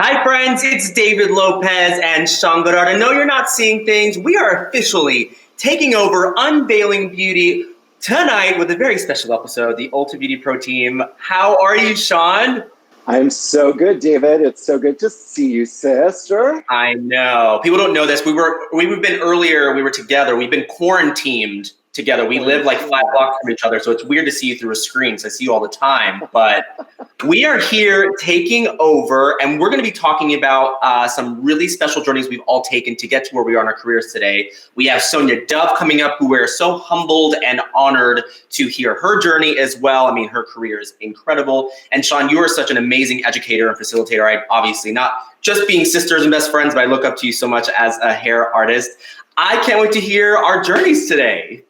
Hi, friends. It's David Lopez and Godard. I know you're not seeing things. We are officially taking over Unveiling Beauty tonight with a very special episode, the Ulta Beauty Pro Team. How are you, Sean? I'm so good, David. It's so good to see you, sister. I know. People don't know this. We've been earlier, we were together. We've been quarantined together. We live like 5 blocks from each other, so it's weird to see you through a screen, so I see you all the time. But we are here taking over, and we're going to be talking about some really special journeys we've all taken to get to where we are in our careers today. We have Sonya Dove coming up, who we're so humbled and honored to hear her journey as well. I mean, her career is incredible. And Sean, you are such an amazing educator and facilitator. I obviously not just being sisters and best friends, but I look up to you so much as a hair artist. I can't wait to hear our journeys today.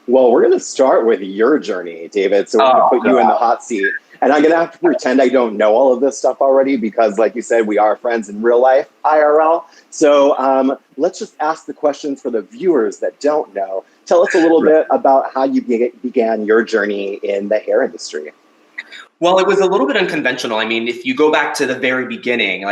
Well, we're going to start with your journey, David. So we're going to put you in the hot seat. And I'm going to have to pretend I don't know all of this stuff already because, like you said, we are friends in real life, IRL. So let's just ask the questions for the viewers that don't know. Tell us a little bit about how you began your journey in the hair industry. Well, it was a little bit unconventional. I mean, if you go back to the very beginning,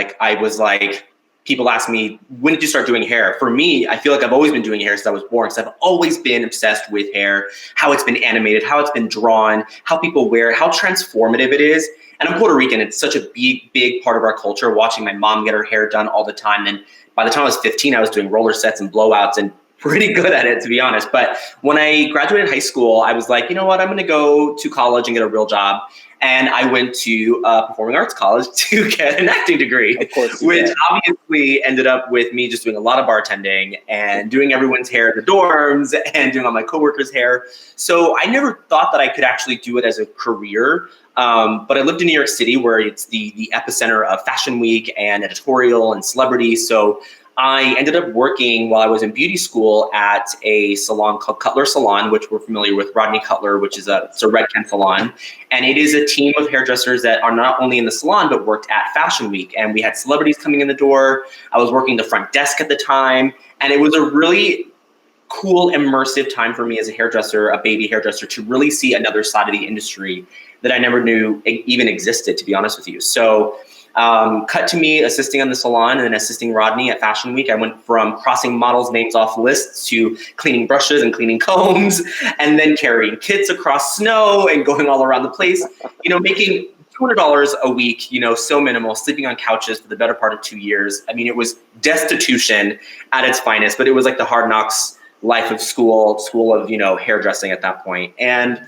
people ask me, when did you start doing hair? For me, I feel like I've always been doing hair since I was born, because I've always been obsessed with hair, how it's been animated, how it's been drawn, how people wear it, how transformative it is. And I'm Puerto Rican. It's such a big part of our culture, watching my mom get her hair done all the time. And by the time I was 15, I was doing roller sets and blowouts and pretty good at it, to be honest. But when I graduated high school, I was like, you know what, I'm going to go to college and get a real job. And I went to performing arts college to get an acting degree, which obviously ended up with me just doing a lot of bartending and doing everyone's hair in the dorms and doing all my coworkers' hair. So I never thought that I could actually do it as a career. But I lived in New York City, where it's the epicenter of Fashion Week and editorial and celebrity. So I ended up working while I was in beauty school at a salon called Cutler Salon, which we're familiar with, Rodney Cutler, which is it's a Redken salon. And it is a team of hairdressers that are not only in the salon, but worked at Fashion Week. And we had celebrities coming in the door. I was working the front desk at the time. And it was a really cool, immersive time for me as a hairdresser, a baby hairdresser, to really see another side of the industry that I never knew even existed, to be honest with you. So cut to me assisting on the salon and then assisting Rodney at Fashion Week. I went from crossing models' names off lists to cleaning brushes and cleaning combs, and then carrying kits across snow and going all around the place, making $200 a week, so minimal, sleeping on couches for the better part of 2 years. I mean, it was destitution at its finest, but it was like the hard knocks life of school of, hairdressing at that point. And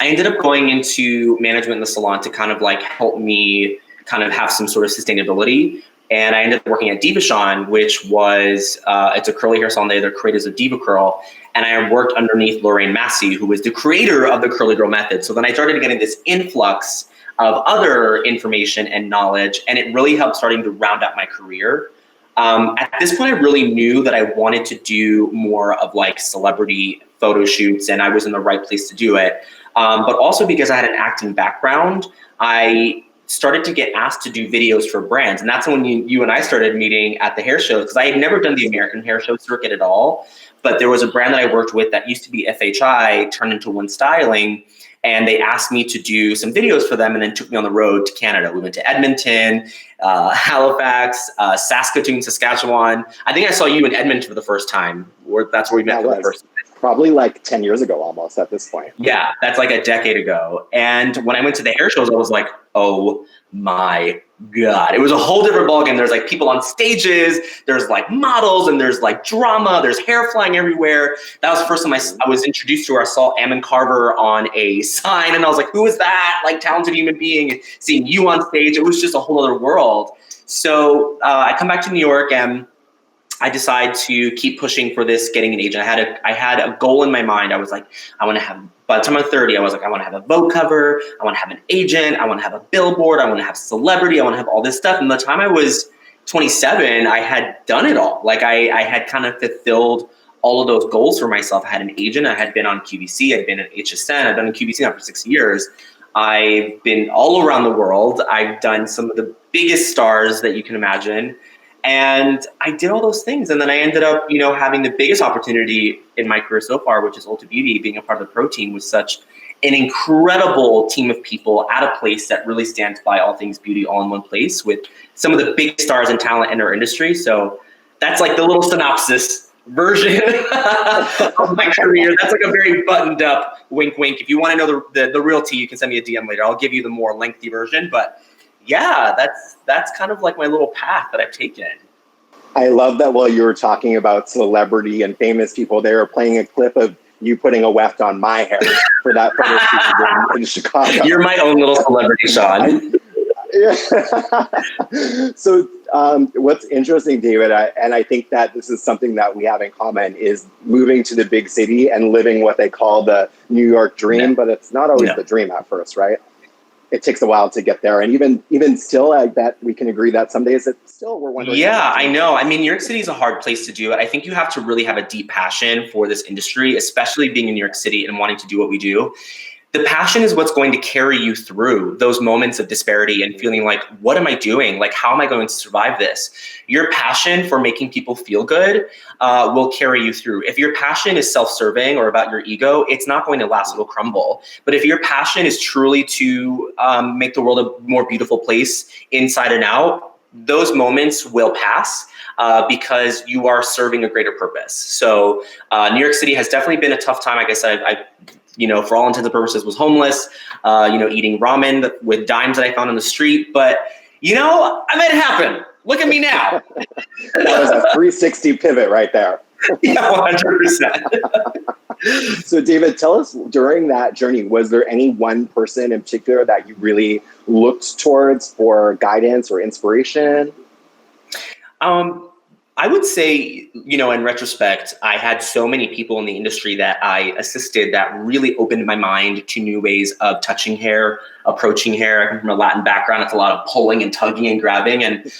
I ended up going into management in the salon to kind of like help me kind of have some sort of sustainability. And I ended up working at Divashon, which was, it's a curly hair salon. They're the creators of Diva Curl. And I worked underneath Lorraine Massey, who was the creator of the Curly Girl method. So then I started getting this influx of other information and knowledge, and it really helped starting to round out my career. At this point, I really knew that I wanted to do more of like celebrity photo shoots, and I was in the right place to do it. But also because I had an acting background, I started to get asked to do videos for brands. And that's when you and I started meeting at the hair shows, because I had never done the American hair show circuit at all. But there was a brand that I worked with that used to be FHI, turned into One Styling. And they asked me to do some videos for them and then took me on the road to Canada. We went to Edmonton, Halifax, Saskatoon, Saskatchewan. I think I saw you in Edmonton for the first time. That's where we met for the first time. Probably like 10 years ago almost at this point. Yeah, that's like a decade ago. And when I went to the hair shows, I was like, oh my God. It was a whole different ballgame. There's like people on stages, there's like models, and there's like drama, there's hair flying everywhere. That was the first time I was introduced to her. I saw Ammon Carver on a sign, and I was like, who is that? Like, talented human being, and seeing you on stage, it was just a whole other world. So I come back to New York, and I decide to keep pushing for this, getting an agent. I had a goal in my mind. I was like, I want to have, by the time I'm 30, I was like, I want to have a Vogue cover. I want to have an agent. I want to have a billboard. I want to have celebrity. I want to have all this stuff. And by the time I was 27, I had done it all. Like I had kind of fulfilled all of those goals for myself. I had an agent. I had been on QVC. I'd been at HSN. I've been on QVC now for 6 years. I've been all around the world. I've done some of the biggest stars that you can imagine. And I did all those things. And then I ended up, having the biggest opportunity in my career so far, which is Ulta Beauty. Being a part of the pro team was such an incredible team of people at a place that really stands by all things beauty all in one place with some of the big stars and talent in our industry. So that's like the little synopsis version of my career. That's like a very buttoned up wink, wink. If you want to know the real tea, you can send me a DM later. I'll give you the more lengthy version. But yeah, that's kind of like my little path that I've taken. I love that while you were talking about celebrity and famous people, they were playing a clip of you putting a weft on my hair for that photo shoot in Chicago. You're my own little celebrity, Sean. So what's interesting, David, and I think that this is something that we have in common, is moving to the big city and living what they call the New York dream, but it's not always the dream at first, right? It takes a while to get there. And even still, I bet we can agree that some days we're wondering. Yeah, I know. I mean, New York City is a hard place to do it. I think you have to really have a deep passion for this industry, especially being in New York City and wanting to do what we do. The passion is what's going to carry you through those moments of disparity and feeling like, what am I doing? Like, how am I going to survive this? Your passion for making people feel good will carry you through. If your passion is self-serving or about your ego, it's not going to last, it'll crumble. But if your passion is truly to make the world a more beautiful place inside and out, those moments will pass because you are serving a greater purpose. So New York City has definitely been a tough time. I guess I for all intents and purposes was homeless, eating ramen with dimes that I found on the street. But, I made it happen. Look at me now. That was a 360 pivot right there. Yeah, 100%. So David, tell us, during that journey, was there any one person in particular that you really looked towards for guidance or inspiration? I would say, in retrospect, I had so many people in the industry that I assisted that really opened my mind to new ways of touching hair, approaching hair. I come from a Latin background. It's a lot of pulling and tugging and grabbing. And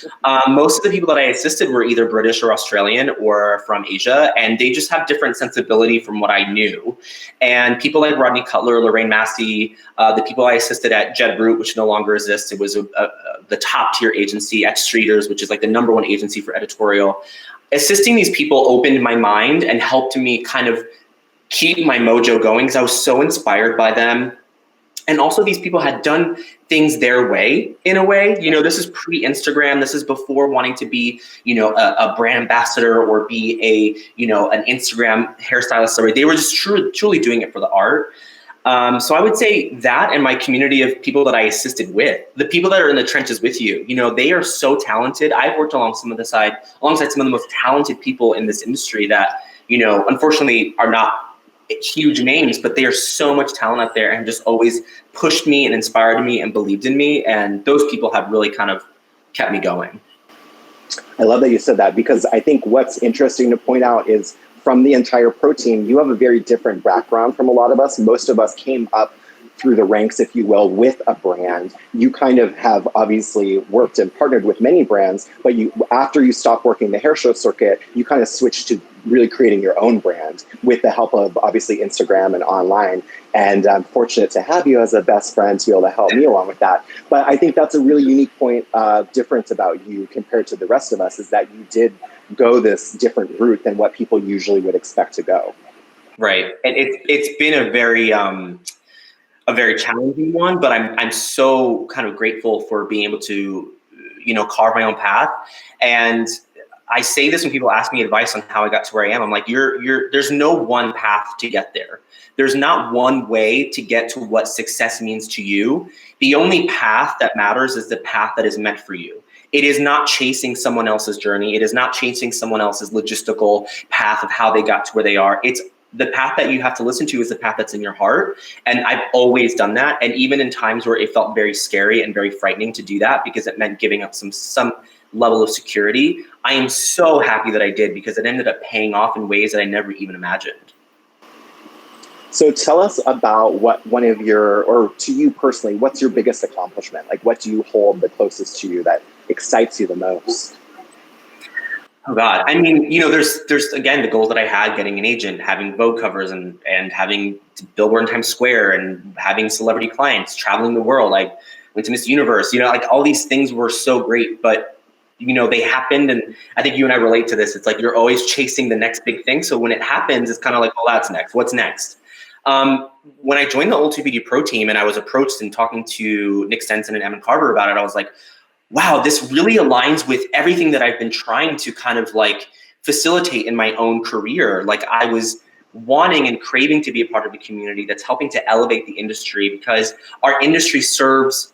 most of the people that I assisted were either British or Australian or from Asia. And they just have different sensibility from what I knew. And people like Rodney Cutler, Lorraine Massey, the people I assisted at Jed Root, which no longer exists. It was the top tier agency at Streeters, which is like the #1 agency for editorial. Assisting these people opened my mind and helped me kind of keep my mojo going because I was so inspired by them. And also these people had done things their way, in a way. This is pre-Instagram. This is before wanting to be, a brand ambassador or be an Instagram hairstylist. They were just truly doing it for the art. So I would say that and my community of people that I assisted with, the people that are in the trenches with you, they are so talented. I've worked alongside some of the most talented people in this industry that, unfortunately are not huge names, but they are so much talent out there and just always pushed me and inspired me and believed in me. And those people have really kind of kept me going. I love that you said that, because I think what's interesting to point out is from the entire pro team, you have a very different background from a lot of us. Most of us came up through the ranks, if you will, with a brand. You kind of have obviously worked and partnered with many brands, but after you stopped working the hair show circuit, you kind of switched to really creating your own brand with the help of obviously Instagram and online. And I'm fortunate to have you as a best friend to be able to help me along with that. But I think that's a really unique point of difference about you compared to the rest of us, is that you did go this different route than what people usually would expect to go. Right. And it's been a very challenging one, but I'm so kind of grateful for being able to, carve my own path. And I say this when people ask me advice on how I got to where I am. I'm like, there's no one path to get there. There's not one way to get to what success means to you. The only path that matters is the path that is meant for you. It is not chasing someone else's journey. It is not chasing someone else's logistical path of how they got to where they are. It's the path that you have to listen to is the path that's in your heart. And I've always done that. And even in times where it felt very scary and very frightening to do that, because it meant giving up some level of security, I am so happy that I did, because it ended up paying off in ways that I never even imagined. So tell us about what one of your, or to you personally, what's your biggest accomplishment? Like, what do you hold the closest to you that excites you the most? Oh God. I mean, there's again, the goals that I had, getting an agent, having Vogue covers and having Billboard in Times Square and having celebrity clients, traveling the world. I went to Miss Universe, like all these things were so great, but they happened. And I think you and I relate to this. It's like, you're always chasing the next big thing. So when it happens, it's kind of like, well, that's next. What's next? When I joined the Ulta Beauty Pro Team and I was approached and talking to Nick Stenson and Evan Carter about it, I was like, wow, this really aligns with everything that I've been trying to kind of like facilitate in my own career. Like I was wanting and craving to be a part of a community that's helping to elevate the industry, because our industry serves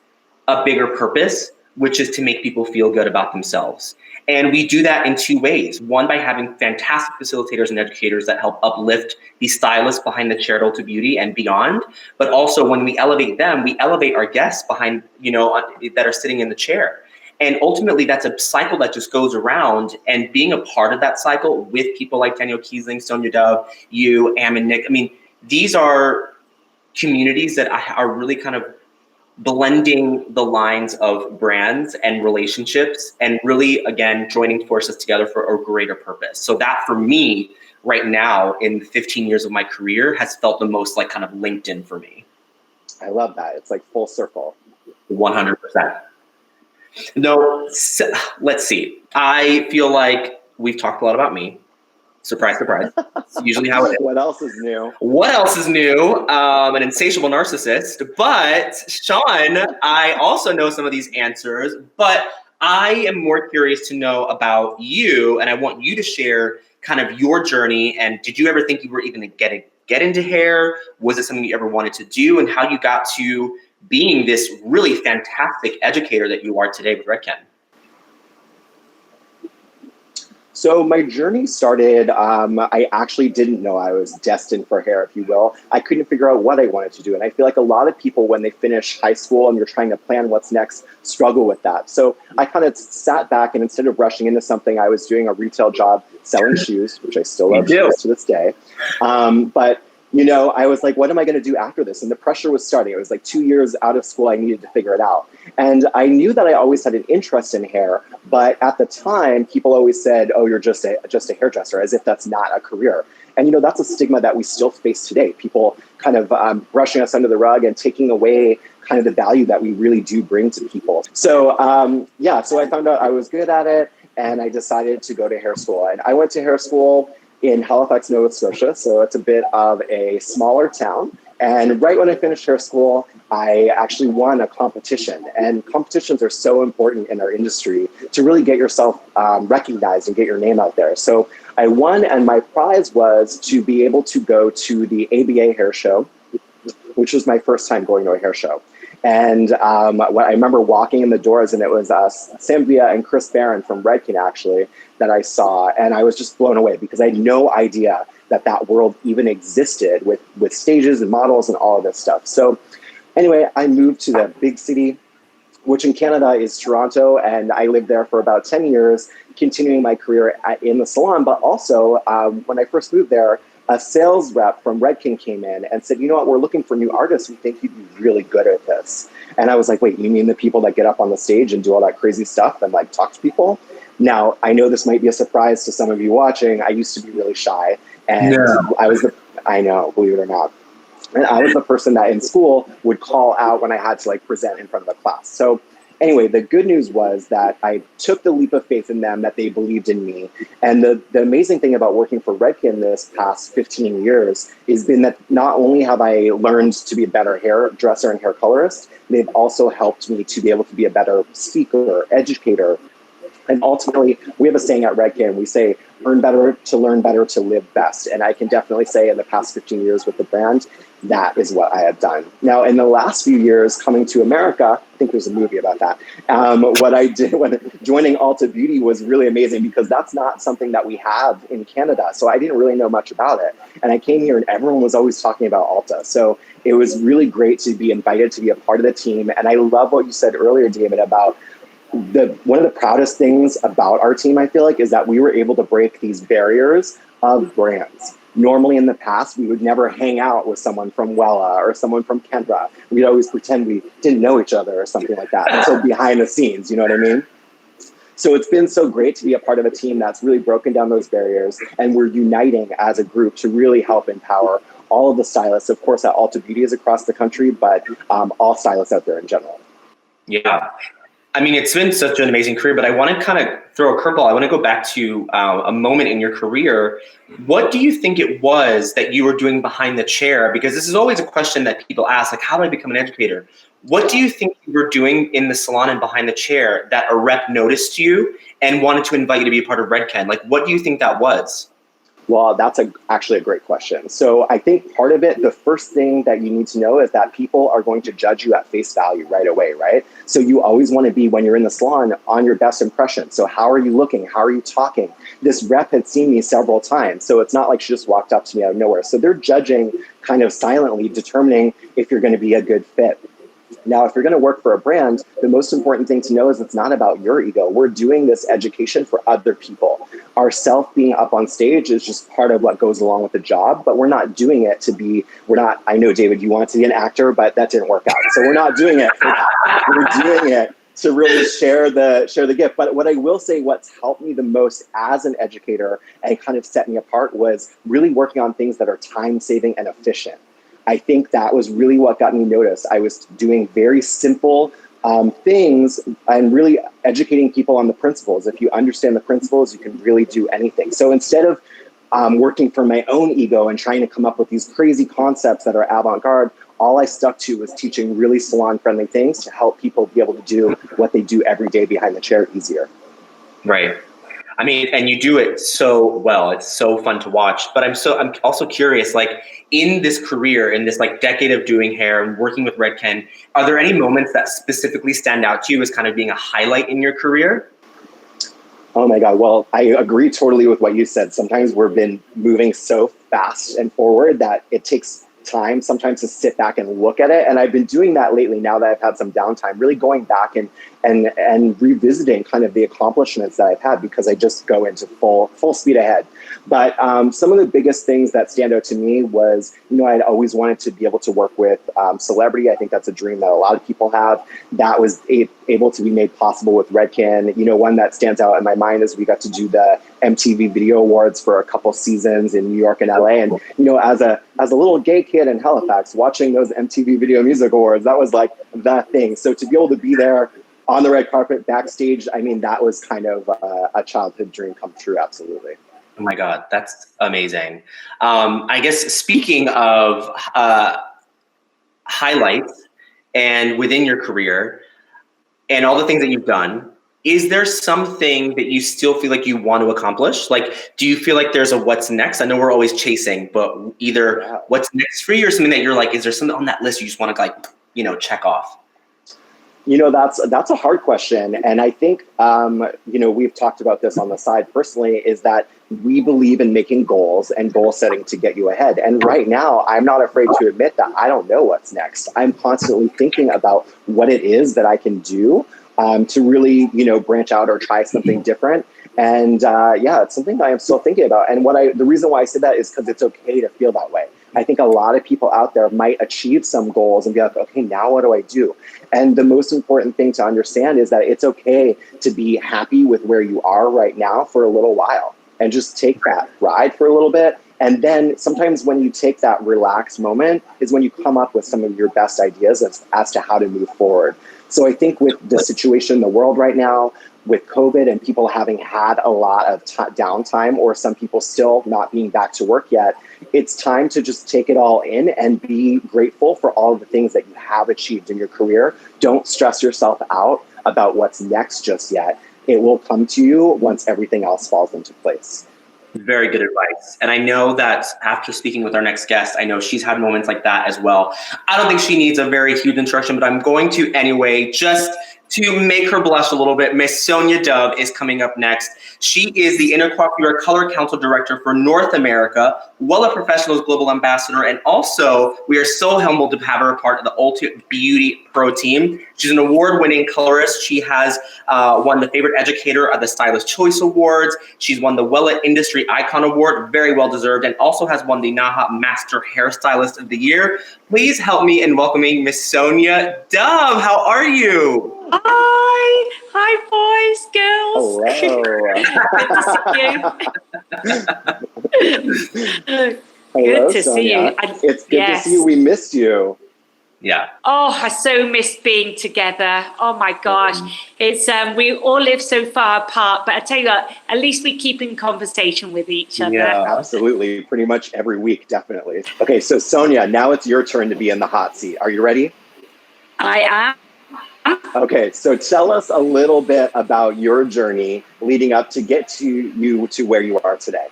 a bigger purpose, which is to make people feel good about themselves. And we do that in two ways. One, by having fantastic facilitators and educators that help uplift the stylists behind the chair at Ulta Beauty and beyond. But also when we elevate them, we elevate our guests behind, that are sitting in the chair. And ultimately that's a cycle that just goes around, and being a part of that cycle with people like Daniel Kiesling, Sonya Dove, you, Am and Nick. I mean, these are communities that are really kind of blending the lines of brands and relationships and really, again, joining forces together for a greater purpose. So that for me right now in the 15 years of my career has felt the most like kind of linked in for me. I love that. It's like full circle. 100%. No, let's see. I feel like we've talked a lot about me. Surprise, surprise. It's usually how it is. What else is new? What else is new? An insatiable narcissist. But Sean, I also know some of these answers, but I am more curious to know about you, and I want you to share kind of your journey. And did you ever think you were even going to get into hair? Was it something you ever wanted to do? And how you got to being this really fantastic educator that you are today with Redken? So my journey started, I actually didn't know I was destined for hair, if you will. I couldn't figure out what I wanted to do. And I feel like a lot of people, when they finish high school and you're trying to plan what's next, struggle with that. So I kind of sat back, and instead of rushing into something, I was doing a retail job selling shoes, which I still love shoes to this day. But I was like, what am I going to do after this? And the pressure was starting. It was like 2 years out of school. I needed to figure it out. And I knew that I always had an interest in hair. But at the time, people always said, oh, you're just a hairdresser, as if that's not a career. And, that's a stigma that we still face today. People kind of brushing us under the rug and taking away kind of the value that we really do bring to people. So, so I found out I was good at it, and I decided to go to hair school. And I went to hair school in Halifax, Nova Scotia. So it's a bit of a smaller town. And right when I finished hair school, I actually won a competition. And competitions are so important in our industry to really get yourself recognized and get your name out there. So I won, and my prize was to be able to go to the ABA hair show, which was my first time going to a hair show. And I remember walking in the doors, and it was Samvia and Chris Barron from Redken, actually, that I saw. And I was just blown away, because I had no idea that world even existed with stages and models and all of this stuff. So anyway, I moved to the big city, which in Canada is Toronto. And I lived there for about 10 years, continuing my career in the salon. But also, when I first moved there, a sales rep from Redken came in and said, you know what, we're looking for new artists. We think you'd be really good at this. And I was like, wait, you mean the people that get up on the stage and do all that crazy stuff and like talk to people? Now, I know this might be a surprise to some of you watching. I used to be really shy. And I know, believe it or not. And I was the person that in school would call out when I had to like present in front of a class. So anyway, the good news was that I took the leap of faith in them, that they believed in me. And the amazing thing about working for Redken this past 15 years has been that not only have I learned to be a better hairdresser and hair colorist, they've also helped me to be able to be a better speaker, educator. And ultimately, we have a saying at Redken, we say, learn better to live best. And I can definitely say in the past 15 years with the brand, that is what I have done. Now, in the last few years coming to America, I think there's a movie about that. What I did when joining Ulta Beauty was really amazing, because that's not something that we have in Canada. So I didn't really know much about it. And I came here and everyone was always talking about Ulta. So it was really great to be invited to be a part of the team. And I love what you said earlier, David, about one of the proudest things about our team, I feel like, is that we were able to break these barriers of brands. Normally in the past, we would never hang out with someone from Wella or someone from Kendra. We'd always pretend we didn't know each other or something like that. And so behind the scenes, you know what I mean? So it's been so great to be a part of a team that's really broken down those barriers, and we're uniting as a group to really help empower all of the stylists. Of course, at Ulta Beauty is across the country, but all stylists out there in general. Yeah. I mean, it's been such an amazing career, but I want to kind of throw a curveball. I want to go back to a moment in your career. What do you think it was that you were doing behind the chair? Because this is always a question that people ask, like, how do I become an educator? What do you think you were doing in the salon and behind the chair that a rep noticed you and wanted to invite you to be a part of Redken? Like, what do you think that was? Well, that's actually a great question. So I think part of it, the first thing that you need to know is that people are going to judge you at face value right away, right? So you always want to be, when you're in the salon, on your best impression. So how are you looking? How are you talking? This rep had seen me several times, so it's not like she just walked up to me out of nowhere. So they're judging kind of silently, determining if you're going to be a good fit. Now, if you're going to work for a brand, the most important thing to know is it's not about your ego. We're doing this education for other people. Our self being up on stage is just part of what goes along with the job, but we're not doing it to be, I know, David, you wanted to be an actor, but that didn't work out. So we're not doing it for that. We're doing it to really share the gift. But what I will say, what's helped me the most as an educator and kind of set me apart was really working on things that are time-saving and efficient. I think that was really what got me noticed. I was doing very simple things and really educating people on the principles. If you understand the principles, you can really do anything. So instead of working for my own ego and trying to come up with these crazy concepts that are avant-garde, all I stuck to was teaching really salon-friendly things to help people be able to do what they do every day behind the chair easier. Right. I mean, and you do it so well. It's so fun to watch. But I'm also curious, like, in this career, in this like decade of doing hair and working with Redken, are there any moments that specifically stand out to you as kind of being a highlight in your career? Oh my God. Well, I agree totally with what you said. Sometimes we've been moving so fast and forward that it takes time sometimes to sit back and look at it. And I've been doing that lately now that I've had some downtime, really going back and revisiting kind of the accomplishments that I've had, because I just go into full speed ahead. But some of the biggest things that stand out to me was, I'd always wanted to be able to work with celebrity. I think that's a dream that a lot of people have. That was able to be made possible with Redken. One that stands out in my mind is we got to do the MTV Video Awards for a couple seasons in New York and LA. And, as a little gay kid in Halifax, watching those MTV Video Music Awards, that was like the thing. So to be able to be there on the red carpet, backstage, I mean, that was kind of a childhood dream come true, absolutely. Oh my God, that's amazing. I guess speaking of highlights and within your career and all the things that you've done, is there something that you still feel like you want to accomplish? Like, do you feel like there's a what's next? I know we're always chasing, but either what's next for you or something that you're like, is there something on that list you just want to like, check off? That's a hard question. And I think, we've talked about this on the side personally, is that we believe in making goals and goal setting to get you ahead. And right now, I'm not afraid to admit that I don't know what's next. I'm constantly thinking about what it is that I can do to really, branch out or try something different. And it's something that I am still thinking about. And the reason why I say that is because it's okay to feel that way. I think a lot of people out there might achieve some goals and be like, okay, now what do I do? And the most important thing to understand is that it's okay to be happy with where you are right now for a little while and just take that ride for a little bit. And then sometimes when you take that relaxed moment is when you come up with some of your best ideas as to how to move forward. So I think with the situation in the world right now, with COVID and people having had a lot of downtime, or some people still not being back to work yet, it's time to just take it all in and be grateful for all of the things that you have achieved in your career. Don't stress yourself out about what's next just yet. It will come to you once everything else falls into place. Very good advice. And I know that after speaking with our next guest, I know she's had moments like that as well. I don't think she needs a very huge introduction, but I'm going to anyway, just to make her blush a little bit. Miss Sonya Dove is coming up next. She is the Intercoiffure Color Council Director for North America, Wella Professionals Global Ambassador, and also we are so humbled to have her a part of the Ulta Beauty Pro Team. She's an award-winning colorist. She has won the Favorite Educator of the Stylist Choice Awards. She's won the Wella Industry Icon Award, very well deserved, and also has won the NAHA Master Hairstylist of the Year. Please help me in welcoming Miss Sonya Dove. How are you? Hi boys, girls. Hello. Good to see you. It's good to see you. We missed you. Yeah. Oh, I so miss being together. Oh my gosh. It's we all live so far apart, but I tell you what, at least we keep in conversation with each other. Yeah. Absolutely. Pretty much every week, definitely. Okay, so Sonya, now it's your turn to be in the hot seat. Are you ready? I am. Okay, so tell us a little bit about your journey leading up to get to where you are today.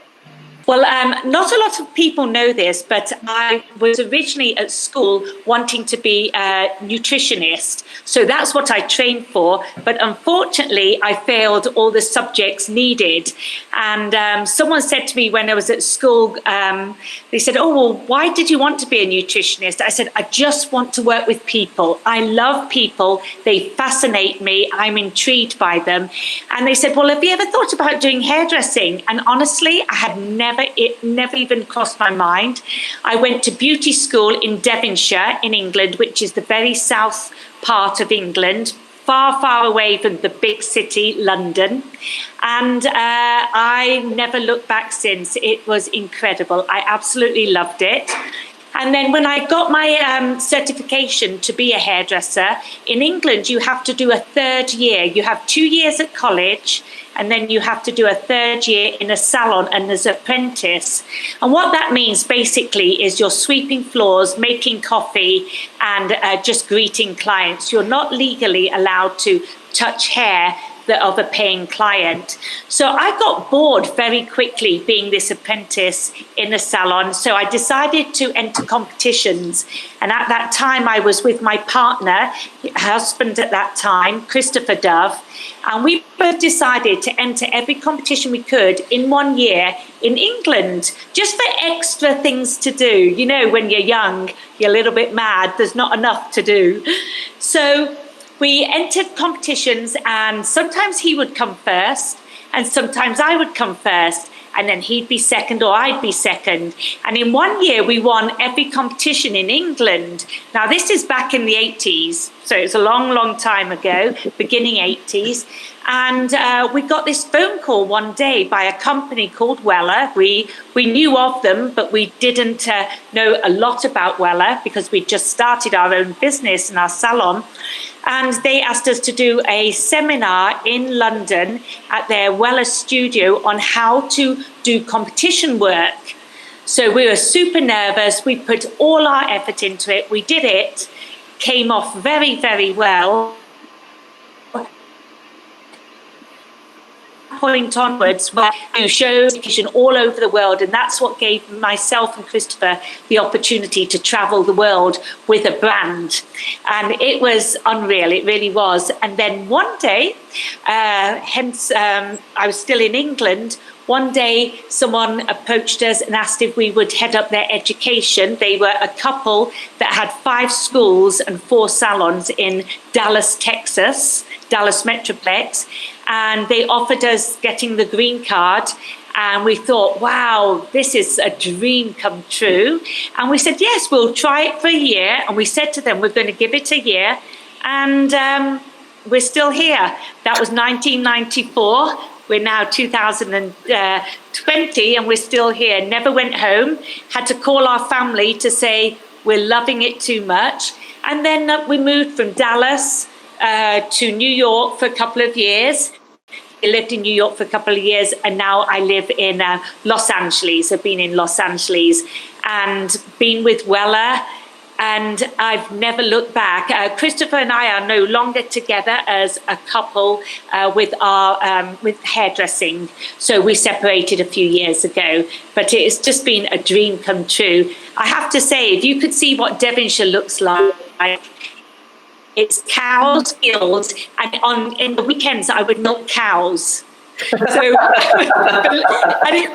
Well, not a lot of people know this, but I was originally at school wanting to be a nutritionist. So that's what I trained for. But unfortunately, I failed all the subjects needed. And someone said to me when I was at school, they said, oh, well, why did you want to be a nutritionist? I said, I just want to work with people. I love people. They fascinate me. I'm intrigued by them. And they said, well, have you ever thought about doing hairdressing? And honestly, I had it never even crossed my mind. I went to beauty school in Devonshire in England, which is the very south part of England, far, far away from the big city, London. And I never looked back since. It was incredible. I absolutely loved it. And then when I got my certification to be a hairdresser, in England, you have to do a third year. You have 2 years at college, and then you have to do a third year in a salon and as an apprentice. And what that means basically is you're sweeping floors, making coffee, and just greeting clients. You're not legally allowed to touch hair of a paying client. So I got bored very quickly being this apprentice in a salon. So I decided to enter competitions. And at that time, I was with my partner, husband at that time, Christopher Dove. And we both decided to enter every competition we could in 1 year in England, just for extra things to do. You know, when you're young, you're a little bit mad, there's not enough to do. So we entered competitions, and sometimes he would come first, and sometimes I would come first, and then he'd be second or I'd be second. And in 1 year, we won every competition in England. Now, this is back in the 80s, so it's a long, long time ago, beginning 80s. And we got this phone call one day by a company called Wella. We knew of them, but we didn't know a lot about Wella because we just started our own business in our salon. And they asked us to do a seminar in London at their Wella studio on how to do competition work. So we were super nervous. We put all our effort into it. We did it, came off very, very well. Point onwards, where you show all over the world, and that's what gave myself and Christopher the opportunity to travel the world with a brand, and it was unreal. It really was. And then one day, I was still in England. One day, someone approached us and asked if we would head up their education. They were a couple that had 5 schools and 4 salons in Dallas, Texas, Dallas Metroplex. And they offered us getting the green card. And we thought, wow, this is a dream come true. And we said, yes, we'll try it for a year. And we said to them, we're going to give it a year. And we're still here. That was 1994. We're now 2020, and we're still here. Never went home. Had to call our family to say we're loving it too much. And then we moved from Dallas to New York for a couple of years. I lived in New York for a couple of years, and now I live in Los Angeles. I've been in Los Angeles and been with Wella, and I've never looked back. Christopher and I are no longer together as a couple with hairdressing. So we separated a few years ago, but it's just been a dream come true. I have to say, if you could see what Devonshire looks like, it's cows, fields, and in the weekends I would milk cows. So,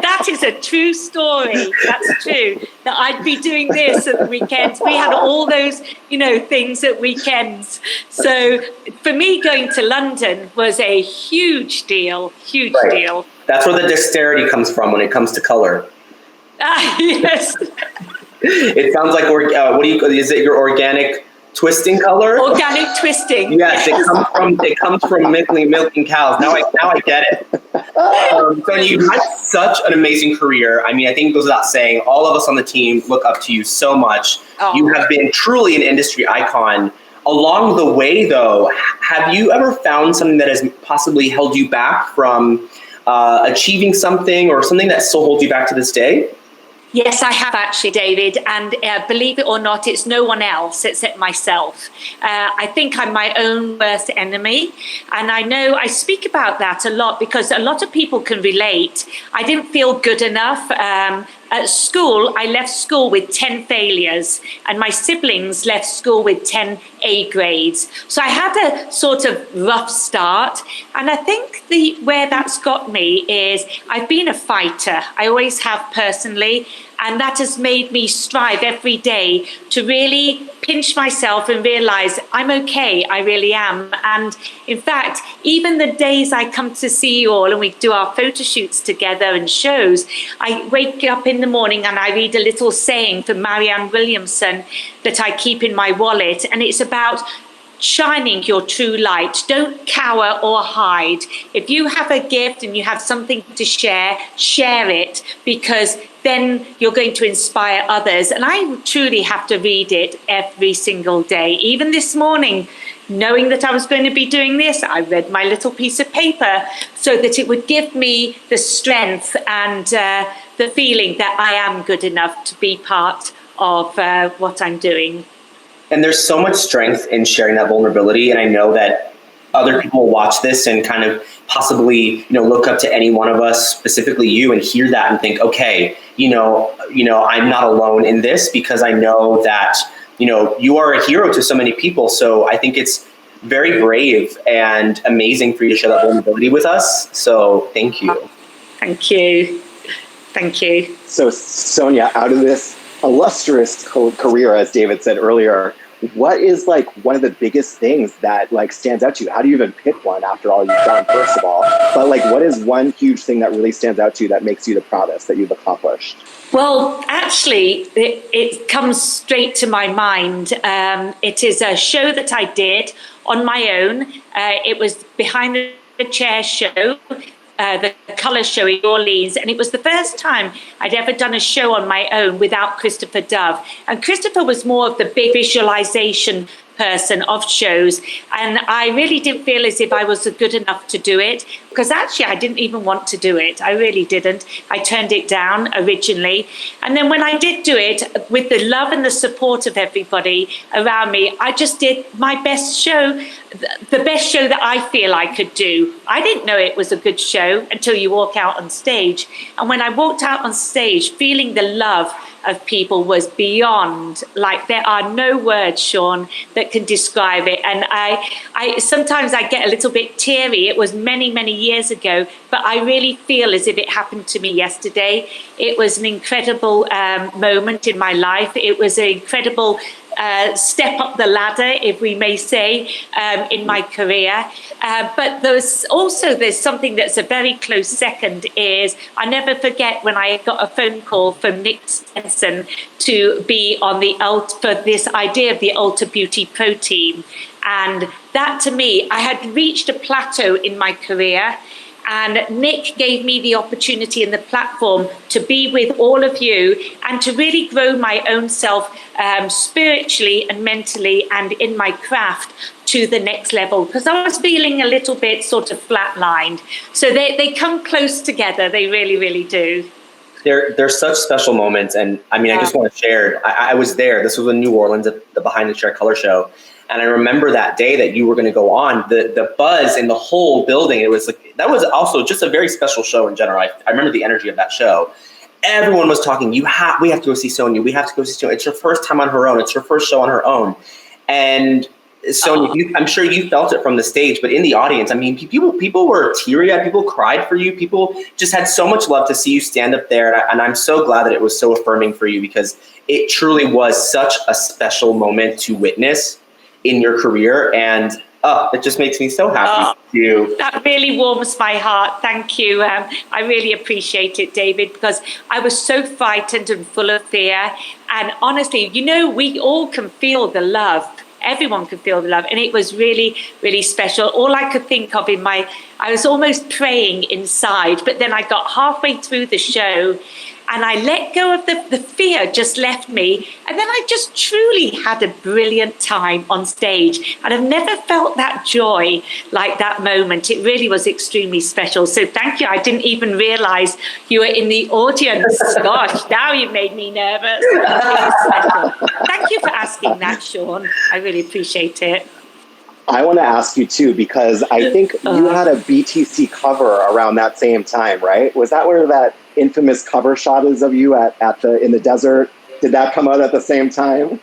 that is a true story. That's true. That I'd be doing this at the weekends. We had all those, things at weekends. So for me, going to London was a huge deal. Huge deal. That's where the dexterity comes from when it comes to color. Yes. It sounds like is it your organic twisting color. Organic twisting. Yes, it comes from milking cows. Now I get it. So you've had such an amazing career. I mean, I think it goes without saying, all of us on the team look up to you so much. Oh. You have been truly an industry icon. Along the way, though, have you ever found something that has possibly held you back from achieving something, or something that still holds you back to this day? Yes, I have actually, David. And believe it or not, it's no one else except myself. I think I'm my own worst enemy. And I know I speak about that a lot because a lot of people can relate. I didn't feel good enough. At school, I left school with 10 failures, and my siblings left school with 10 A grades. So I had a sort of rough start. And I think where that's got me is I've been a fighter. I always have personally. And that has made me strive every day to really pinch myself and realize I'm okay, I really am. And in fact, even the days I come to see you all and we do our photo shoots together and shows, I wake up in the morning and I read a little saying from Marianne Williamson that I keep in my wallet. And it's about shining your true light. Don't cower or hide. If you have a gift and you have something to share it, because then you're going to inspire others. And I truly have to read it every single day. Even this morning, knowing that I was going to be doing this, I read my little piece of paper so that it would give me the strength and the feeling that I am good enough to be part of what I'm doing. And there's so much strength in sharing that vulnerability. And I know that other people watch this and kind of possibly, look up to any one of us, specifically you, and hear that and think, okay, I'm not alone in this, because I know that, you are a hero to so many people. So I think it's very brave and amazing for you to share that vulnerability with us. So thank you. Thank you. Thank you. So Sonya, out of this illustrious career, as David said earlier, what is one of the biggest things that stands out to you? How do you even pick one after all you've done, first of all? But what is one huge thing that really stands out to you that makes you the proudest that you've accomplished? Well, actually, it comes straight to my mind. It is a show that I did on my own. It was Behind the Chair show. The colour show in New Orleans, and it was the first time I'd ever done a show on my own without Christopher Dove. And Christopher was more of the big visualization person of shows, and I really didn't feel as if I was good enough to do it, because actually I didn't even want to do it. I really didn't. I turned it down originally, and then when I did do it, with the love and the support of everybody around me, I just did my best show, the best show that I feel I could do. I didn't know it was a good show until you walk out on stage, and when I walked out on stage, feeling the love of people was beyond, there are no words, Sean, that can describe it. And I sometimes I get a little bit teary. It was many years ago, but I really feel as if it happened to me yesterday. It was an incredible moment in my life. It was an incredible step up the ladder, if we may say, in my career. But there's something that's a very close second. Is I never forget when I got a phone call from Nick Stenson to be on for this idea of the Ulta Beauty Pro Team. And that, to me, I had reached a plateau in my career. And Nick gave me the opportunity and the platform to be with all of you and to really grow my own self spiritually and mentally and in my craft to the next level, because I was feeling a little bit sort of flatlined. So they come close together. They really, really do. They're such special moments. And I mean, I just want to share, I was there. This was in New Orleans at the Behind the Chair color show. And I remember that day that you were going to go on, the buzz in the whole building. It was that was also just a very special show in general. I remember the energy of that show. Everyone was talking, we have to go see Sonya. We have to go see Sonya. It's her first time on her own. It's her first show on her own. And Sonya, I'm sure you felt it from the stage, but in the audience, I mean, people were teary-eyed. People cried for you. People just had so much love to see you stand up there. And I'm so glad that it was so affirming for you, because it truly was such a special moment to witness in your career, and it just makes me so happy to. That really warms my heart. Thank you. I really appreciate it, David, because I was so frightened and full of fear. And honestly, we all can feel the love everyone could feel the love. And it was really, really special. All I could think of I was almost praying inside, but then I got halfway through the show and I let go of the fear just left me. And then I just truly had a brilliant time on stage. And I've never felt that joy like that moment. It really was extremely special. So thank you. I didn't even realize you were in the audience. Gosh, now you've made me nervous. Really special. Thank you for asking that, Sean. I really appreciate it. I want to ask you too, because I think you had a BTC cover around that same time, right? Was that where that infamous cover shot is of you in the desert? Did that come out at the same time?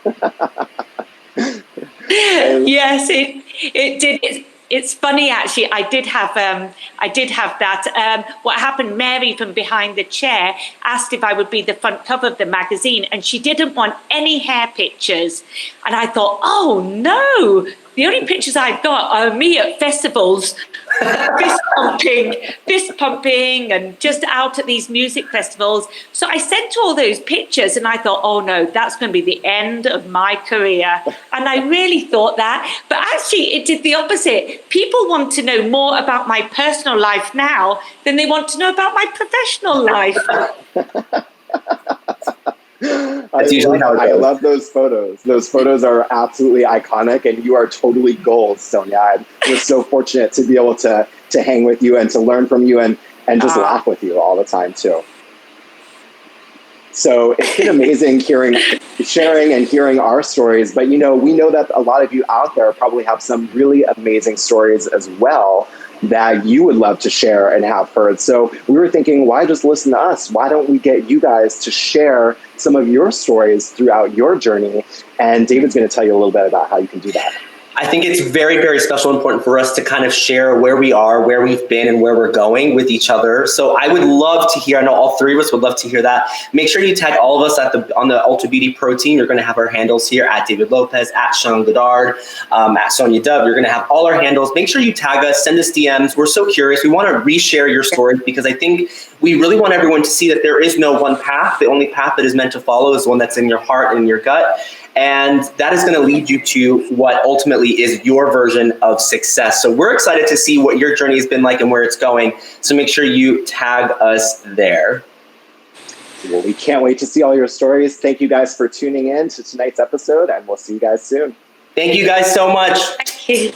Yes, it did. It's funny, actually. I did have that. What happened? Mary from behind the chair asked if I would be the front cover of the magazine, and she didn't want any hair pictures. And I thought, oh no. The only pictures I've got are me at festivals, fist pumping, and just out at these music festivals. So I sent all those pictures and I thought, oh no, that's going to be the end of my career. And I really thought that. But actually, it did the opposite. People want to know more about my personal life now than they want to know about my professional life. I love those photos. Those photos are absolutely iconic, and you are totally gold, Sonja. We're so fortunate to be able to hang with you and to learn from you and just laugh with you all the time too. So it's been amazing sharing and hearing our stories, but we know that a lot of you out there probably have some really amazing stories as well that you would love to share and have heard. So we were thinking, why just listen to us? Why don't we get you guys to share some of your stories throughout your journey? And David's going to tell you a little bit about how you can do that. I think it's very, very special and important for us to kind of share where we are, where we've been, and where we're going with each other. So I would love to hear, I know all three of us would love to hear that. Make sure you tag all of us on the Ulta Beauty Pro Team. You're going to have our handles here at David Lopez, at Sean Godard, at Sonya Dove. You're going to have all our handles. Make sure you tag us, send us DMs. We're so curious. We want to reshare your stories because I think we really want everyone to see that there is no one path. The only path that is meant to follow is the one that's in your heart and in your gut. And that is going to lead you to what ultimately is your version of success. So we're excited to see what your journey has been like and where it's going. So make sure you tag us there. Well, we can't wait to see all your stories. Thank you guys for tuning in to tonight's episode, and we'll see you guys soon. Thank you guys so much. Thank you.